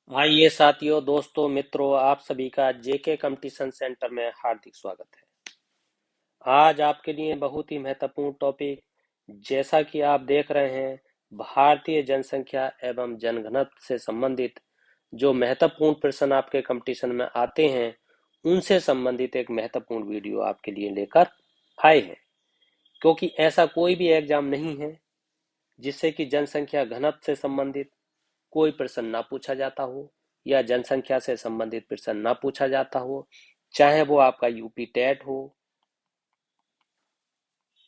आइए साथियों, दोस्तों, मित्रों, आप सभी का जेके कंपटीशन सेंटर में हार्दिक स्वागत है। आज आपके लिए बहुत ही महत्वपूर्ण टॉपिक, जैसा कि आप देख रहे हैं, भारतीय जनसंख्या एवं जनघनत्व से संबंधित जो महत्वपूर्ण प्रश्न आपके कंपटीशन में आते हैं, उनसे संबंधित एक महत्वपूर्ण वीडियो आपके लिए लेकर आए हैं। क्योंकि ऐसा कोई भी एग्जाम नहीं है जिससे कि जनसंख्या घनत्व से संबंधित कोई प्रश्न ना पूछा जाता हो या जनसंख्या से संबंधित प्रश्न ना पूछा जाता हो, चाहे वो आपका यूपी टेट हो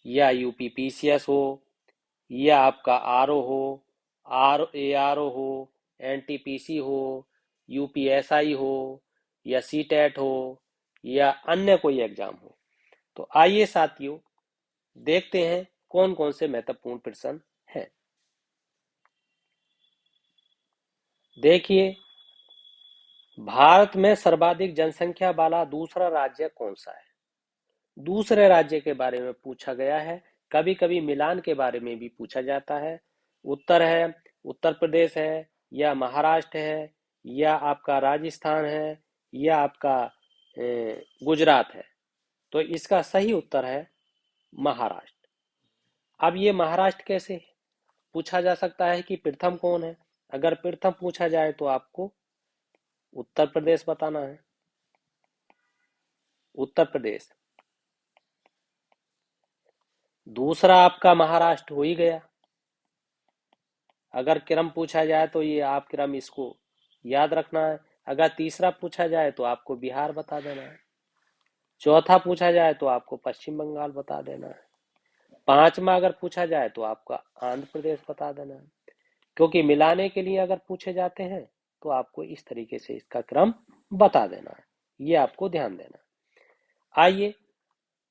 या यूपी पीसीएस हो या आपका आरओ हो, आरओ हो, एनटीपीसी हो, यूपीएसआई हो या सीटेट हो या अन्य कोई एग्जाम हो। तो आइए साथियों, देखते हैं कौन कौन से महत्वपूर्ण प्रश्न हैं। देखिए, भारत में सर्वाधिक जनसंख्या वाला दूसरा राज्य कौन सा है? दूसरे राज्य के बारे में पूछा गया है। कभी कभी मिलान के बारे में भी पूछा जाता है। उत्तर है उत्तर प्रदेश है या महाराष्ट्र है या आपका राजस्थान है या आपका गुजरात है। तो इसका सही उत्तर है महाराष्ट्र। अब ये महाराष्ट्र कैसे पूछा जा सकता है कि प्रथम कौन है? अगर प्रथम पूछा जाए तो आपको उत्तर प्रदेश बताना है। उत्तर प्रदेश। दूसरा आपका महाराष्ट्र हो ही गया। अगर क्रम पूछा जाए तो ये आप क्रम इसको याद रखना है। अगर तीसरा पूछा जाए तो आपको बिहार बता देना है। चौथा पूछा जाए तो आपको पश्चिम बंगाल बता देना है। पांचवा अगर पूछा जाए तो आपका आंध्र प्रदेश बता देना है। क्योंकि मिलाने के लिए अगर पूछे जाते हैं तो आपको इस तरीके से इसका क्रम बता देना है। ये आपको ध्यान देना है। आइए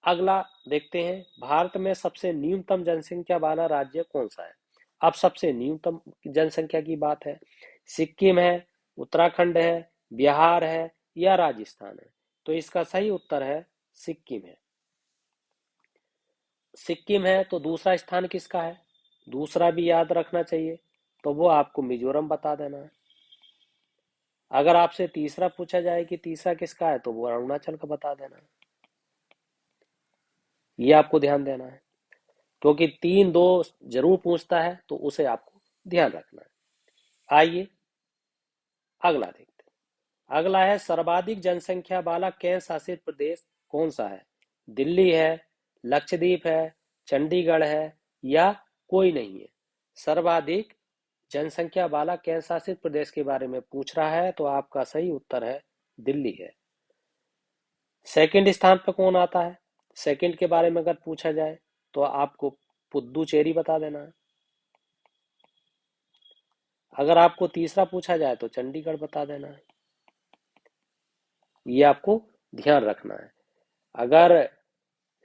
अगला देखते हैं, भारत में सबसे न्यूनतम जनसंख्या वाला राज्य कौन सा है? अब सबसे न्यूनतम जनसंख्या की बात है। सिक्किम है, उत्तराखंड है, बिहार है या राजस्थान है? तो इसका सही उत्तर है सिक्किम है। सिक्किम है तो दूसरा स्थान किसका है? दूसरा भी याद रखना चाहिए, तो वो आपको मिजोरम बता देना है। अगर आपसे तीसरा पूछा जाए कि तीसरा किसका है, तो वो अरुणाचल का बता देना है। ये आपको ध्यान देना है, क्योंकि 3-2 जरूर पूछता है, तो उसे आपको ध्यान रखना है। आइए अगला देखते हैं। अगला है, सर्वाधिक जनसंख्या वाला केंद्र शासित प्रदेश कौन सा है? दिल्ली है, लक्षद्वीप है, चंडीगढ़ है या कोई नहीं है? सर्वाधिक जनसंख्या वाला केंद्र शासित प्रदेश के बारे में पूछ रहा है, तो आपका सही उत्तर है दिल्ली है। सेकंड स्थान पर कौन आता है? सेकंड के बारे में अगर पूछा जाए तो आपको पुद्दुचेरी बता देना है। अगर आपको तीसरा पूछा जाए तो चंडीगढ़ बता देना है। ये आपको ध्यान रखना है। अगर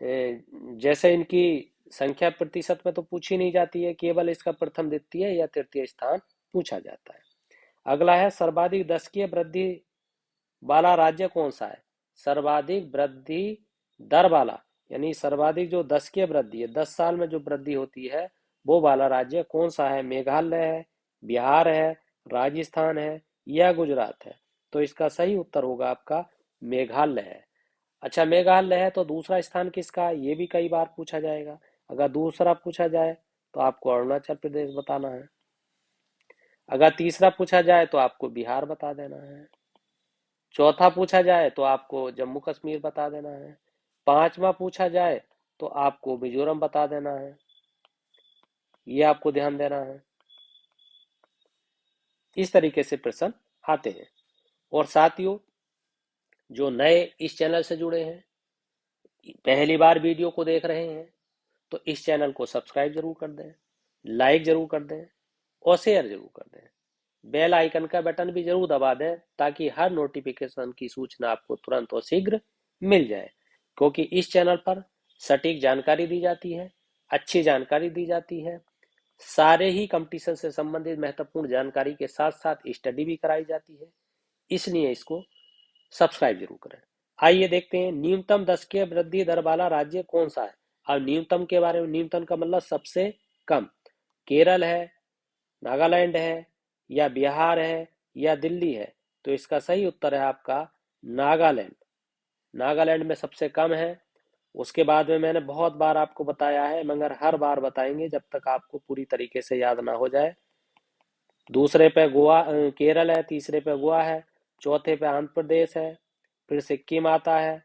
जैसे इनकी संख्या प्रतिशत में तो पूछी नहीं जाती है, केवल इसका प्रथम, द्वितीय या तृतीय स्थान पूछा जाता है। अगला है, सर्वाधिक दशकीय वृद्धि वाला राज्य कौन सा है? सर्वाधिक वृद्धि दर वाला, यानी सर्वाधिक जो दशकीय वृद्धि है, 10 साल में जो वृद्धि होती है, वो वाला राज्य कौन सा है? मेघालय है, बिहार है, राजस्थान है या गुजरात है? तो इसका सही उत्तर होगा आपका मेघालय है। अच्छा, मेघालय है तो दूसरा स्थान किसका है? ये भी कई बार पूछा जाएगा। अगर दूसरा पूछा जाए तो आपको अरुणाचल प्रदेश बताना है। अगर तीसरा पूछा जाए तो आपको बिहार बता देना है। चौथा पूछा जाए तो आपको जम्मू कश्मीर बता देना है। पांचवा पूछा जाए तो आपको मिजोरम बता देना है। ये आपको ध्यान देना है। इस तरीके से प्रश्न आते हैं। और साथियों, जो नए इस चैनल से जुड़े हैं, पहली बार वीडियो को देख रहे हैं, तो इस चैनल को सब्सक्राइब जरूर कर दें, लाइक जरूर कर दें और शेयर जरूर कर दें। बेल आइकन का बटन भी जरूर दबा दें, ताकि हर नोटिफिकेशन की सूचना आपको तुरंत और शीघ्र मिल जाए। क्योंकि इस चैनल पर सटीक जानकारी दी जाती है, अच्छी जानकारी दी जाती है, सारे ही कंपटीशन से संबंधित महत्वपूर्ण जानकारी के साथ साथ स्टडी भी कराई जाती है। इसलिए इसको सब्सक्राइब जरूर करें। आइए देखते हैं, न्यूनतम दशकीय वृद्धि दर वाला राज्य कौन सा है? और न्यूनतम के बारे में, न्यूनतम का मतलब सबसे कम। केरल है, नागालैंड है या बिहार है या दिल्ली है? तो इसका सही उत्तर है आपका नागालैंड। नागालैंड में सबसे कम है। उसके बाद में मैंने बहुत बार आपको बताया है, मगर हर बार बताएंगे जब तक आपको पूरी तरीके से याद ना हो जाए। दूसरे पे गोवा केरल है, तीसरे पे गोवा है, चौथे पे आंध्र प्रदेश है, फिर सिक्किम आता है।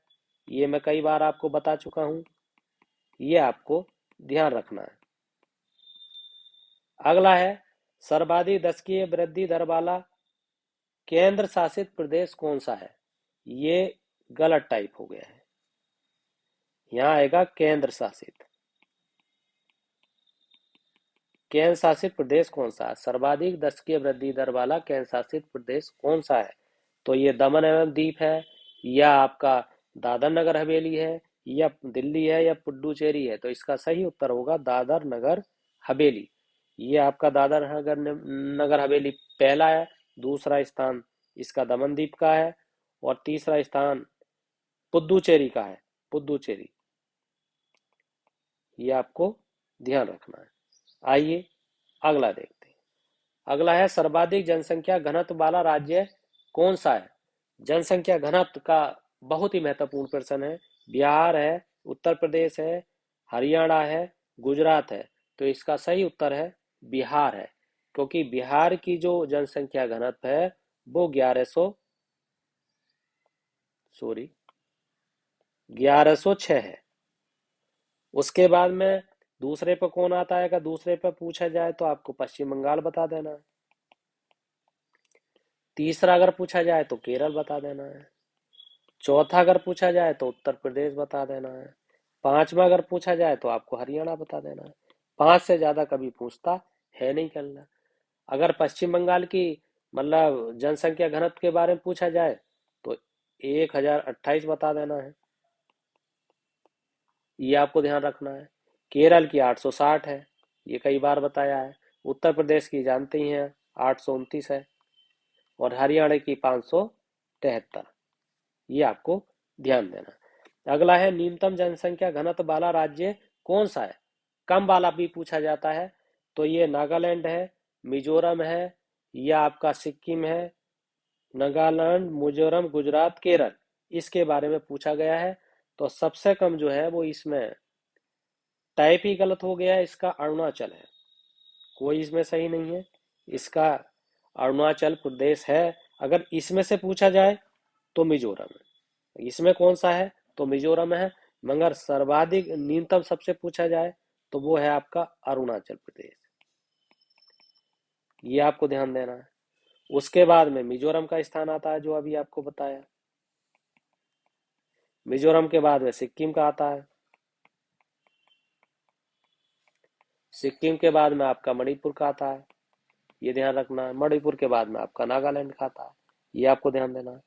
ये मैं कई बार आपको बता चुका हूँ, ये आपको ध्यान रखना है। अगला है सर्वाधिक दशकीय वृद्धि दर वाला केंद्र शासित प्रदेश कौन सा है? ये गलत टाइप हो गया है, यहाँ आएगा केंद्र शासित। केंद्र शासित प्रदेश कौन सा है? सर्वाधिक दशकीय वृद्धि दर वाला केंद्र शासित प्रदेश कौन सा है? तो ये दमन एवं दीप है, या आपका दादर नगर हवेली है, या दिल्ली है, या पुडुचेरी है? तो इसका सही उत्तर होगा दादर नगर हवेली। ये आपका दादर नगर हवेली पहला है, दूसरा स्थान इसका दमन दीप का है, और तीसरा स्थान पुडुचेरी का है। पुडुचेरी, ये आपको ध्यान रखना है। आइए अगला देखते हैं। अगला है सर्वाधिक जनसंख्या घनत्व वाला राज्य कौन सा है? जनसंख्या घनत्व का बहुत ही महत्वपूर्ण प्रश्न है। बिहार है, उत्तर प्रदेश है, हरियाणा है, गुजरात है? तो इसका सही उत्तर है बिहार है, क्योंकि बिहार की जो जनसंख्या घनत्व है वो 1106 है। उसके बाद में दूसरे पर कौन आता है? अगर दूसरे पर पूछा जाए तो आपको पश्चिम बंगाल बता देना है। तीसरा अगर पूछा जाए तो केरल बता देना है। चौथा अगर पूछा जाए तो उत्तर प्रदेश बता देना है। पांचवा अगर पूछा जाए तो आपको हरियाणा बता देना है। पांच से ज्यादा कभी पूछता है नहीं करना। अगर पश्चिम बंगाल की मतलब जनसंख्या घनत्व के बारे में पूछा जाए तो 1028 बता देना है, ये आपको ध्यान रखना है। केरल की 860 है, ये कई बार बताया है। उत्तर प्रदेश की जानते ही हैं 829 है, और हरियाणा की 573, ये आपको ध्यान देना। अगला है न्यूनतम जनसंख्या घनत्व वाला राज्य कौन सा है? कम वाला भी पूछा जाता है, तो ये नागालैंड है, मिजोरम है, या आपका सिक्किम है। नागालैंड, मिजोरम, गुजरात, केरल, इसके बारे में पूछा गया है। तो सबसे कम जो है वो इसमें टाइप ही गलत हो गया है, इसका अरुणाचल है, कोई इसमें सही नहीं है। इसका अरुणाचल प्रदेश है। अगर इसमें से पूछा जाए तो मिजोरम है। इसमें कौन सा है? तो मिजोरम है। मगर सर्वाधिक न्यूनतम सबसे पूछा जाए तो वो है आपका अरुणाचल प्रदेश, ये आपको ध्यान देना है। उसके बाद में मिजोरम का स्थान आता है, जो अभी आपको बताया। मिजोरम के बाद में सिक्किम का आता है। सिक्किम के बाद में आपका मणिपुर का आता है, ये ध्यान रखना है। मणिपुर के बाद में आपका नागालैंड का आता है, ये आपको ध्यान देना है।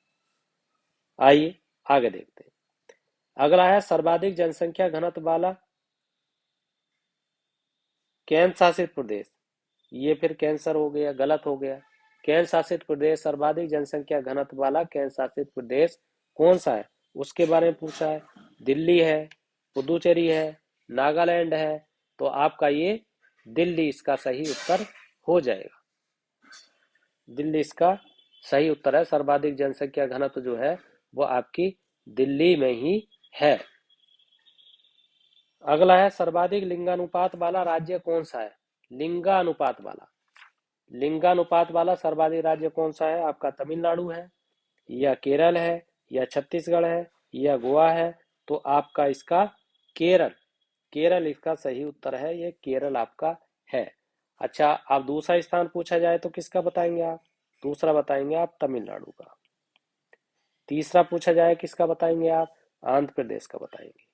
आइए आगे देखते हैं। अगला है सर्वाधिक जनसंख्या घनत्व वाला केंद्र शासित प्रदेश। ये फिर कैंसर हो गया, गलत हो गया। केंद्र शासित प्रदेश, सर्वाधिक जनसंख्या घनत्व वाला केंद्र शासित प्रदेश कौन सा है? उसके बारे में पूछा है। दिल्ली है, पुदुचेरी है, नागालैंड है? तो आपका ये दिल्ली इसका सही उत्तर हो जाएगा। दिल्ली इसका सही उत्तर है। सर्वाधिक जनसंख्या घनत्व जो है वो आपकी दिल्ली में ही है। अगला है सर्वाधिक लिंगानुपात वाला राज्य कौन सा है? लिंगानुपात वाला, लिंगानुपात वाला सर्वाधिक राज्य कौन सा है? आपका तमिलनाडु है, या केरल है, या छत्तीसगढ़ है, या गोवा है? तो आपका इसका केरल, केरल इसका सही उत्तर है। ये केरल आपका है। अच्छा, आप दूसरा स्थान पूछा जाए तो किसका बताएंगे आप? दूसरा बताएंगे आप तमिलनाडु का। तीसरा पूछा जाए किसका बताएंगे आप? आंध्र प्रदेश का बताएंगे।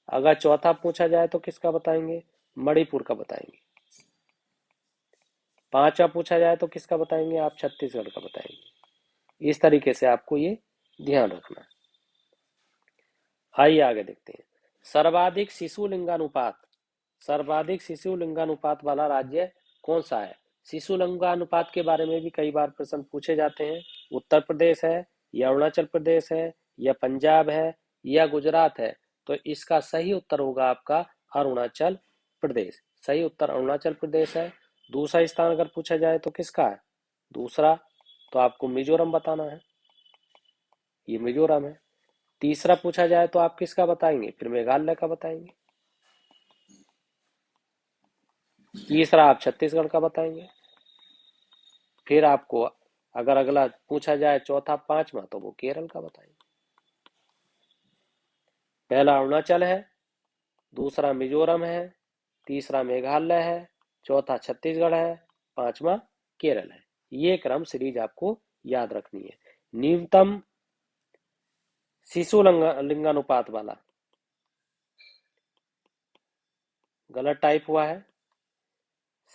अगर चौथा पूछा जाए तो किसका बताएंगे? मणिपुर का बताएंगे। पांचवा पूछा जाए तो किसका बताएंगे आप? छत्तीसगढ़ का बताएंगे। इस तरीके से आपको ये ध्यान रखना है। आइए आगे देखते हैं। सर्वाधिक शिशु लिंगानुपात, सर्वाधिक शिशु लिंगानुपात वाला राज्य कौन सा है? शिशु लिंगानुपात के बारे में भी कई बार प्रश्न पूछे जाते हैं। उत्तर प्रदेश है, या अरुणाचल प्रदेश है, या पंजाब है, या गुजरात है? तो इसका सही उत्तर होगा आपका अरुणाचल प्रदेश। सही उत्तर अरुणाचल प्रदेश है। दूसरा स्थान अगर पूछा जाए तो किसका है? दूसरा तो आपको मिजोरम बताना है, ये मिजोरम है। तीसरा पूछा जाए तो आप किसका बताएंगे, फिर मेघालय का बताएंगे। तीसरा आप छत्तीसगढ़ का बताएंगे। फिर आपको अगर अगला पूछा जाए चौथा पांचवा तो वो केरल का बताएंगे। पहला अरुणाचल है, दूसरा मिजोरम है, तीसरा मेघालय है, चौथा छत्तीसगढ़ है, पांचवा केरल है। ये क्रम सीरीज आपको याद रखनी है। न्यूनतम शिशु लिंगानुपात वाला गलत टाइप हुआ है।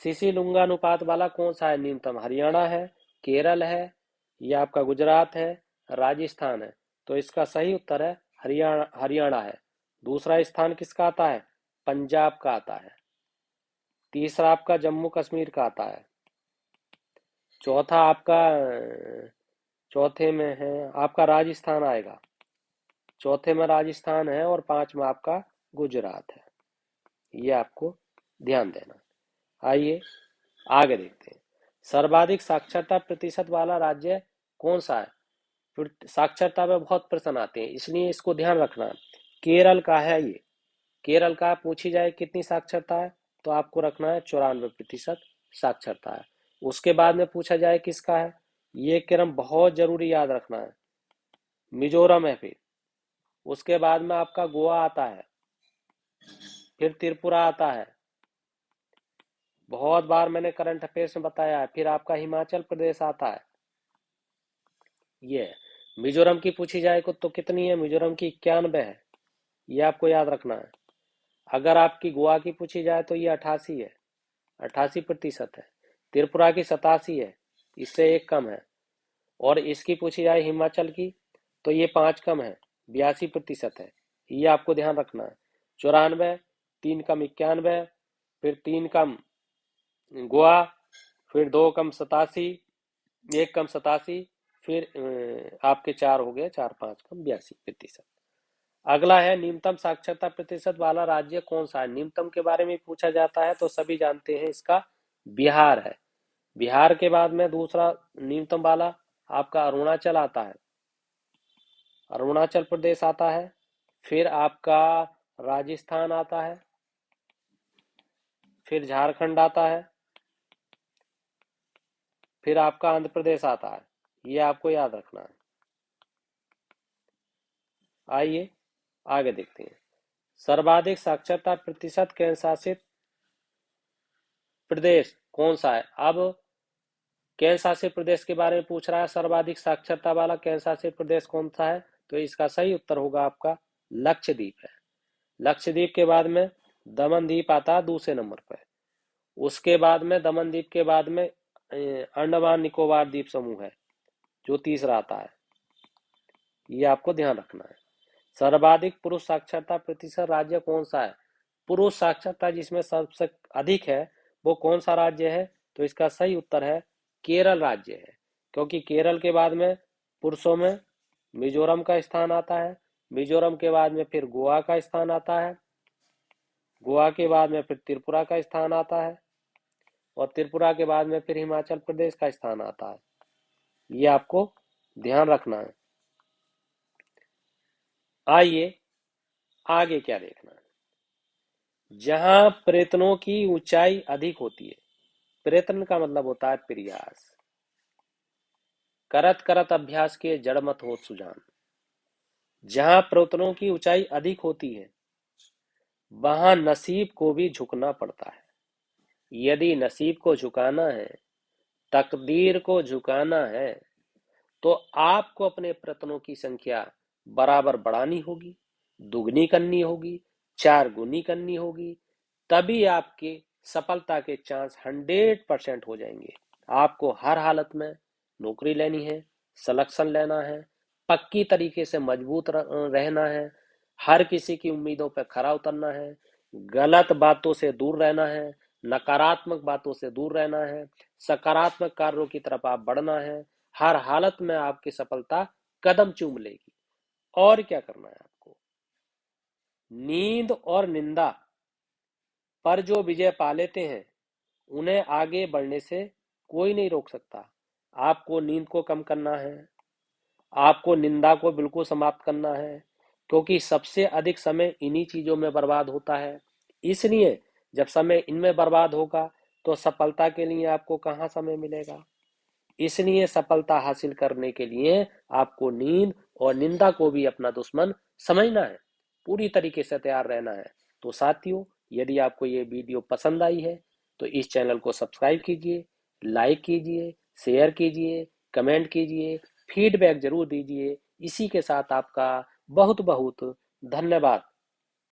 शिशु लिंगानुपात वाला कौन सा है न्यूनतम, हरियाणा है, केरल है, ये आपका गुजरात है, राजस्थान है। तो इसका सही उत्तर है हरियाणा, हरियाणा है। दूसरा स्थान किसका आता है, पंजाब का आता है। तीसरा आपका जम्मू कश्मीर का आता है। चौथा आपका चौथे में है आपका राजस्थान आएगा, चौथे में राजस्थान है, और पांचवा आपका गुजरात है। ये आपको ध्यान देना। आइए आगे देखते हैं। सर्वाधिक साक्षरता प्रतिशत वाला राज्य कौन सा है। साक्षरता में बहुत प्रश्न आते हैं, इसलिए इसको ध्यान रखना। केरल का है ये। केरल का पूछी जाए कितनी साक्षरता है तो आपको रखना है 94% साक्षरता है। उसके बाद में पूछा जाए किसका है, ये क्रम बहुत जरूरी याद रखना है। मिजोरम है, फिर उसके बाद में आपका गोवा आता है, फिर त्रिपुरा आता है, बहुत बार मैंने करंट अफेयर्स में बताया है, फिर आपका हिमाचल प्रदेश आता है। ये मिजोरम की पूछी जाए तो कितनी है, मिजोरम की 91 है, ये आपको याद रखना है। अगर आपकी गोवा की पूछी जाए तो ये 88 है, 88% है। त्रिपुरा की 87 है, इससे एक कम है। और इसकी पूछी जाए हिमाचल की तो ये 5 कम है, 82% है। ये आपको ध्यान रखना है। 94, 3 कम 91, फिर 3 कम गोवा, फिर 2 कम 87, 1 कम 87, फिर आपके 4 हो गए, 4 5 कम 82%। अगला है न्यूनतम साक्षरता प्रतिशत वाला राज्य कौन सा है। न्यूनतम के बारे में पूछा जाता है तो सभी जानते हैं, इसका बिहार है। बिहार के बाद में दूसरा न्यूनतम वाला आपका अरुणाचल आता है, अरुणाचल प्रदेश आता है। फिर आपका राजस्थान आता है, फिर झारखंड आता है, फिर आपका आंध्र प्रदेश आता है। ये आपको याद रखना है। आइए आगे देखते हैं। सर्वाधिक साक्षरता प्रतिशत केंद्र शासित प्रदेश कौन सा है। अब केंद्र शासित प्रदेश के बारे में पूछ रहा है, सर्वाधिक साक्षरता वाला केंद्र शासित प्रदेश कौन सा है, तो इसका सही उत्तर होगा आपका लक्षद्वीप है। लक्षद्वीप के बाद में दमनद्वीप आता है दूसरे नंबर पर। उसके बाद में दमनद्वीप के बाद में अंडमान निकोबार द्वीप समूह है जो तीसरा आता है। ये आपको ध्यान रखना है। सर्वाधिक पुरुष साक्षरता प्रतिशत राज्य कौन सा है। पुरुष साक्षरता जिसमें सबसे अधिक है वो कौन सा राज्य है, तो इसका सही उत्तर है केरल राज्य है। क्योंकि केरल के बाद में पुरुषों में मिजोरम का स्थान आता है, मिजोरम के बाद में फिर गोवा का स्थान आता है, गोवा के बाद में फिर त्रिपुरा का स्थान आता है, और त्रिपुरा के बाद में फिर हिमाचल प्रदेश का स्थान आता है। ये आपको ध्यान रखना है। आइए आगे क्या देखना है। जहां प्रयत्नों की ऊंचाई अधिक होती है, प्रयत्न का मतलब होता है प्रयास, करत करत अभ्यास के जड़ मत हो सुजान। जहां प्रयत्नों की ऊंचाई अधिक होती है वहां नसीब को भी झुकना पड़ता है। यदि नसीब को झुकाना है, तकदीर को झुकाना है, तो आपको अपने प्रयत्नों की संख्या बराबर बढ़ानी होगी, दुगनी करनी होगी, 4 गुनी करनी होगी। तभी आपके सफलता के चांस 100% हो जाएंगे। आपको हर हालत में नौकरी लेनी है, सिलेक्शन लेना है, पक्की तरीके से मजबूत रहना है, हर किसी की उम्मीदों पर खरा उतरना है, गलत बातों से दूर रहना है, नकारात्मक बातों से दूर रहना है, सकारात्मक कार्यों की तरफ आप बढ़ना है। हर हालत में आपकी सफलता कदम चूम लेगी। और क्या करना है आपको, नींद और निंदा पर जो विजय पा लेते हैं उन्हें आगे बढ़ने से कोई नहीं रोक सकता। आपको नींद को कम करना है, आपको निंदा को बिल्कुल समाप्त करना है, क्योंकि सबसे अधिक समय इन्हीं चीजों में बर्बाद होता है। इसलिए जब समय इनमें बर्बाद होगा तो सफलता के लिए आपको कहाँ समय मिलेगा। इसलिए सफलता हासिल करने के लिए आपको नींद और निंदा को भी अपना दुश्मन समझना है, पूरी तरीके से तैयार रहना है। तो साथियों, यदि आपको ये वीडियो पसंद आई है तो इस चैनल को सब्सक्राइब कीजिए, लाइक कीजिए, शेयर कीजिए, कमेंट कीजिए, फीडबैक जरूर दीजिए। इसी के साथ आपका बहुत बहुत धन्यवाद।